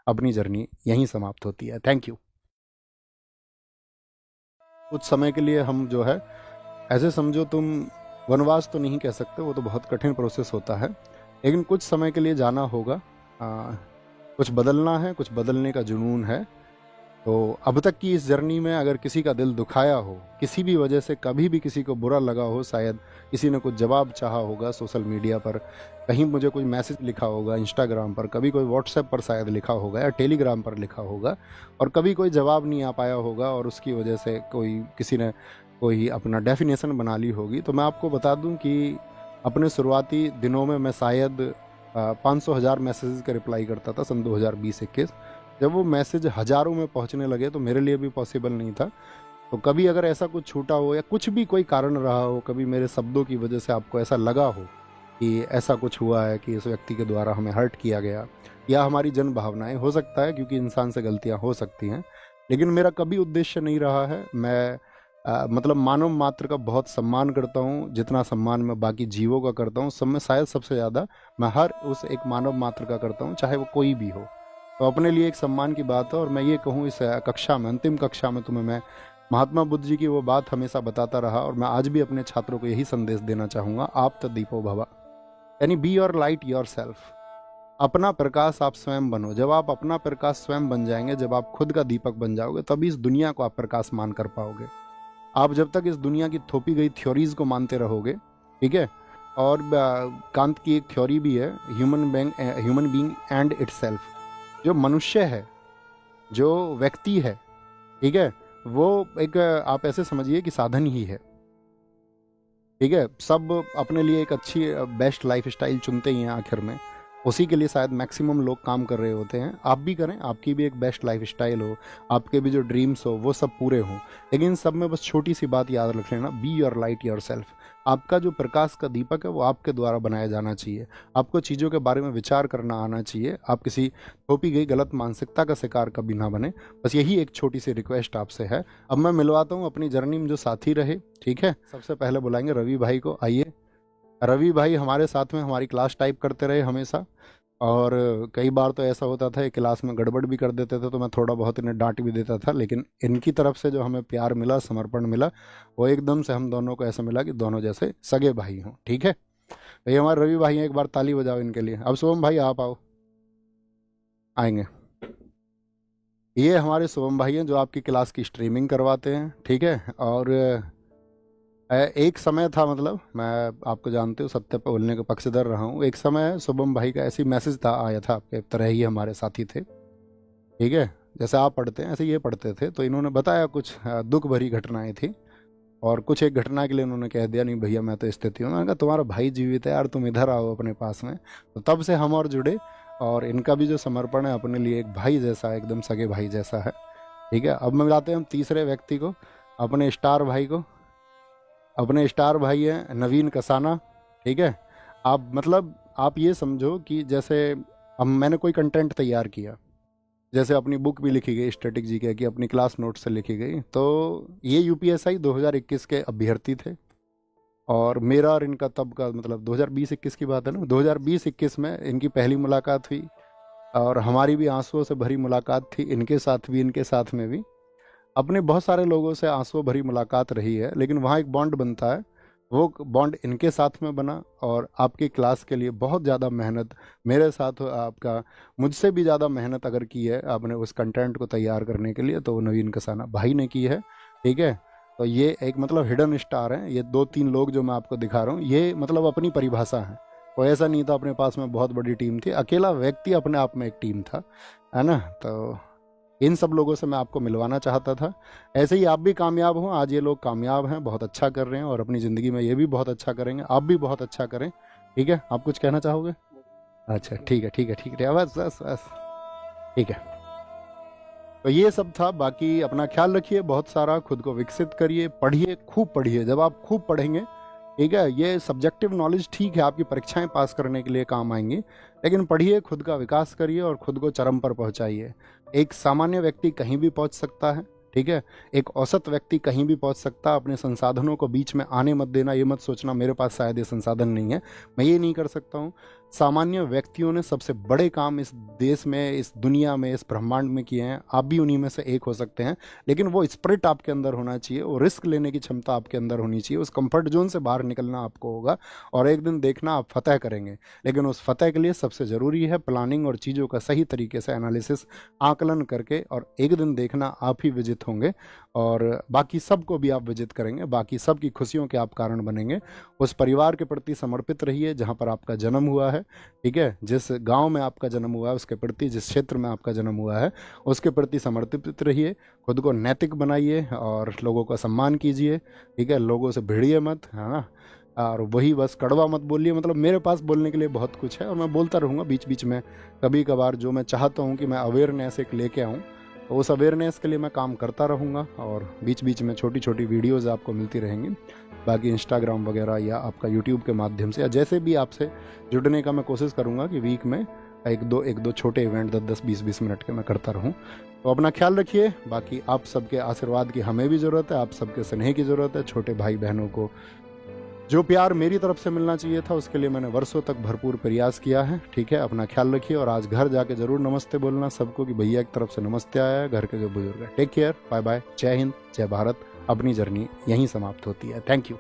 अपनी जर्नी यहीं समाप्त होती है। Thank you. कुछ समय के लिए हम जो है, ऐसे समझो तुम, वनवास तो नहीं कह सकते, वो तो बहुत कठिन प्रोसेस होता है, लेकिन कुछ समय के लिए जाना होगा। कुछ बदलना है, कुछ बदलने का जुनून है। तो अब तक की इस जर्नी में अगर किसी का दिल दुखाया हो, किसी भी वजह से कभी भी किसी को बुरा लगा हो, शायद किसी ने कुछ जवाब चाहा होगा सोशल मीडिया पर, कहीं मुझे कोई मैसेज लिखा होगा इंस्टाग्राम पर, कभी कोई व्हाट्सएप पर शायद लिखा होगा या टेलीग्राम पर लिखा होगा, और कभी कोई जवाब नहीं आ पाया होगा और उसकी वजह से कोई किसी ने कोई अपना डेफिनेशन बना ली होगी, तो मैं आपको बता दूं कि अपने शुरुआती दिनों में मैं शायद 500,000 मैसेजेस का रिप्लाई करता था सन 2020-21। जब वो मैसेज हज़ारों में पहुंचने लगे तो मेरे लिए भी पॉसिबल नहीं था। तो कभी अगर ऐसा कुछ छूटा हो या कुछ भी कोई कारण रहा हो, कभी मेरे शब्दों की वजह से आपको ऐसा लगा हो कि ऐसा कुछ हुआ है कि इस व्यक्ति के द्वारा हमें हर्ट किया गया, या हमारी जन भावनाएं, हो सकता है क्योंकि इंसान से गलतियां हो सकती हैं, लेकिन मेरा कभी उद्देश्य नहीं रहा है। मैं मतलब मानव मात्र का बहुत सम्मान करता हूँ, जितना सम्मान मैं बाकी जीवों का करता हूँ सब में शायद सबसे ज़्यादा मैं हर उस एक मानव मात्र का करता हूँ, चाहे वो कोई भी हो। तो अपने लिए एक सम्मान की बात है। और मैं ये कहूँ, इस कक्षा में, अंतिम कक्षा में तुम्हें मैं महात्मा बुद्ध जी की वो बात हमेशा बताता रहा, और मैं आज भी अपने छात्रों को यही संदेश देना चाहूँगा, आप तो दीपो भवा, यानी be your light your self. अपना प्रकाश आप स्वयं बनो। जब आप अपना प्रकाश स्वयं बन जाएंगे, जब आप खुद का दीपक बन जाओगे, तभी इस दुनिया को आप प्रकाश मान कर पाओगे। आप जब तक इस दुनिया की थोपी गई थ्योरीज को मानते रहोगे, ठीक है, और कांत की एक थ्योरी भी है, ह्यूमन बीइंग एंड इटसेल्फ, जो मनुष्य है, जो व्यक्ति है, ठीक है, वो एक आप ऐसे समझिए कि साधन ही है, ठीक है। सब अपने लिए एक अच्छी बेस्ट लाइफ स्टाइल चुनते ही हैं आखिर में, उसी के लिए शायद मैक्सिमम लोग काम कर रहे होते हैं। आप भी करें, आपकी भी एक बेस्ट लाइफ स्टाइल हो, आपके भी जो ड्रीम्स हो वो सब पूरे हों, लेकिन सब में बस छोटी सी बात याद रख लेना, be your light your self. आपका जो प्रकाश का दीपक है वो आपके द्वारा बनाया जाना चाहिए। आपको चीज़ों के बारे में विचार करना आना चाहिए। आप किसी थोपी गई गलत मानसिकता का शिकार कभी ना बने। बस यही एक छोटी सी रिक्वेस्ट आपसे है। अब मैं मिलवाता हूँ अपनी जर्नी में जो साथी रहे, ठीक है। सबसे पहले बुलाएंगे रवि भाई को। आइए रवि भाई, हमारे साथ में हमारी क्लास टाइप करते रहे हमेशा, और कई बार तो ऐसा होता था क्लास में गड़बड़ भी कर देते थे, तो मैं थोड़ा बहुत इन्हें डांट भी देता था, लेकिन इनकी तरफ से जो हमें प्यार मिला, समर्पण मिला, वो एकदम से हम दोनों को ऐसा मिला कि दोनों जैसे सगे भाई हों, ठीक है। तो ये हमारे रवि भाई हैं, एक बार ताली बजाओ इनके लिए। अब शुभम भाई आप आओ, आएंगे। ये हमारे शुभम भाई हैं जो आपकी क्लास की स्ट्रीमिंग करवाते हैं, ठीक है। और एक समय था, मतलब मैं आपको जानते हो सत्य पर बोलने का पक्षधर रहा हूँ। एक समय शुभम भाई का ऐसी मैसेज था, आया था, आपके तरह ही हमारे साथी थे, ठीक है। जैसे आप पढ़ते हैं ऐसे ये पढ़ते थे, तो इन्होंने बताया कुछ दुख भरी घटनाएं थी, और कुछ एक घटना के लिए उन्होंने कह दिया, नहीं भैया मैं तो स्थिति हूँ। मैंने कहा तुम्हारा भाई जीवित है यार, तुम इधर आओ अपने पास में। तो तब से हम और जुड़े, और इनका भी जो समर्पण है अपने लिए एक भाई जैसा है, एकदम सगे भाई जैसा है, ठीक है। अब मिलाते हैं हम तीसरे व्यक्ति को, अपने स्टार भाई को। अपने स्टार भाई हैं नवीन कसाना, ठीक है। आप मतलब आप ये समझो कि जैसे हम, मैंने कोई कंटेंट तैयार किया, जैसे अपनी बुक भी लिखी गई स्टैटिक जीके की, अपनी क्लास नोट से लिखी गई, तो ये यूपीएसआई 2021 के अभ्यर्थी थे, और मेरा और इनका तब का मतलब 2020-21 की बात है ना, 2020-21 में इनकी पहली मुलाकात हुई, और हमारी भी आंसुओं से भरी मुलाकात थी, इनके साथ भी इनके साथ में भी। अपने बहुत सारे लोगों से आंसुओं भरी मुलाकात रही है, लेकिन वहाँ एक बॉन्ड बनता है, वो बॉन्ड इनके साथ में बना। और आपकी क्लास के लिए बहुत ज़्यादा मेहनत मेरे साथ आपका, मुझसे भी ज़्यादा मेहनत अगर की है आपने उस कंटेंट को तैयार करने के लिए, तो वो नवीन कसाना भाई ने की है, ठीक है। तो ये एक मतलब हिडन स्टार हैं, ये 2-3 लोग जो मैं आपको दिखा रहा हूँ, ये मतलब अपनी परिभाषा है। कोई ऐसा नहीं था अपने पास में बहुत बड़ी टीम थी, अकेला व्यक्ति अपने आप में एक टीम था, है ना। तो इन सब लोगों से मैं आपको मिलवाना चाहता था। ऐसे ही आप भी कामयाब हों, आज ये लोग कामयाब हैं, बहुत अच्छा कर रहे हैं, और अपनी ज़िंदगी में ये भी बहुत अच्छा करेंगे, आप भी बहुत अच्छा करें, ठीक है। आप कुछ कहना चाहोगे? अच्छा ठीक है, ठीक है, ठीक है, बस बस बस, ठीक है। तो ये सब था। बाकी अपना ख्याल रखिए, बहुत सारा खुद को विकसित करिए, पढ़िए, खूब पढ़िए। जब आप खूब पढ़ेंगे, ठीक है, ये सब्जेक्टिव नॉलेज ठीक है आपकी परीक्षाएं पास करने के लिए काम आएंगी, लेकिन पढ़िए, खुद का विकास करिए, और खुद को चरम पर पहुंचाइए। एक सामान्य व्यक्ति कहीं भी पहुंच सकता है, ठीक है। एक औसत व्यक्ति कहीं भी पहुंच सकता है। अपने संसाधनों को बीच में आने मत देना, ये मत सोचना मेरे पास शायद ये संसाधन नहीं है, मैं ये नहीं कर सकता हूँ। सामान्य व्यक्तियों ने सबसे बड़े काम इस देश में, इस दुनिया में, इस ब्रह्मांड में किए हैं। आप भी उन्हीं में से एक हो सकते हैं, लेकिन वो स्पिरिट आपके अंदर होना चाहिए, वो रिस्क लेने की क्षमता आपके अंदर होनी चाहिए, उस कंफर्ट जोन से बाहर निकलना आपको होगा और एक दिन देखना आप फतह करेंगे। लेकिन उस फतह के लिए सबसे ज़रूरी है प्लानिंग और चीज़ों का सही तरीके से एनालिसिस, आकलन करके, और एक दिन देखना आप ही विजित होंगे और बाकी सबको भी आप विजित करेंगे, बाकी सबकी खुशियों के आप कारण बनेंगे। उस परिवार के प्रति समर्पित रहिए जहाँ पर आपका जन्म हुआ है, ठीक है। जिस गांव में आपका जन्म हुआ है उसके प्रति, जिस क्षेत्र में आपका जन्म हुआ है उसके प्रति समर्पित रहिए। खुद को नैतिक बनाइए और लोगों का सम्मान कीजिए, ठीक है। लोगों से भिड़िए मत, है ना। और वही बस कड़वा मत बोलिए। मतलब मेरे पास बोलने के लिए बहुत कुछ है और मैं बोलता रहूँगा बीच बीच में। कभी कभार जो मैं चाहता हूँ कि मैं अवेयरनेस एक लेके आऊँ, तो उस अवेयरनेस के लिए मैं काम करता रहूँगा और बीच बीच में छोटी छोटी वीडियोज़ आपको मिलती रहेंगी। बाकी इंस्टाग्राम वगैरह या आपका यूट्यूब के माध्यम से या जैसे भी आपसे जुड़ने का मैं कोशिश करूँगा कि वीक में एक दो छोटे इवेंट 10-10 20-20 मिनट के मैं करता रहूँ। तो अपना ख्याल रखिए। बाकी आप सबके आशीर्वाद की हमें भी ज़रूरत है, आप सबके स्नेह की ज़रूरत है। छोटे भाई बहनों को जो प्यार मेरी तरफ से मिलना चाहिए था उसके लिए मैंने वर्षों तक भरपूर प्रयास किया है, ठीक है। अपना ख्याल रखिए और आज घर जाके ज़रूर नमस्ते बोलना सबको कि भैया की तरफ से नमस्ते आया है, घर के जो बुजुर्ग है। टेक केयर, बाय बाय, जय हिंद, जय भारत। अपनी जर्नी यहीं समाप्त होती है। Thank you.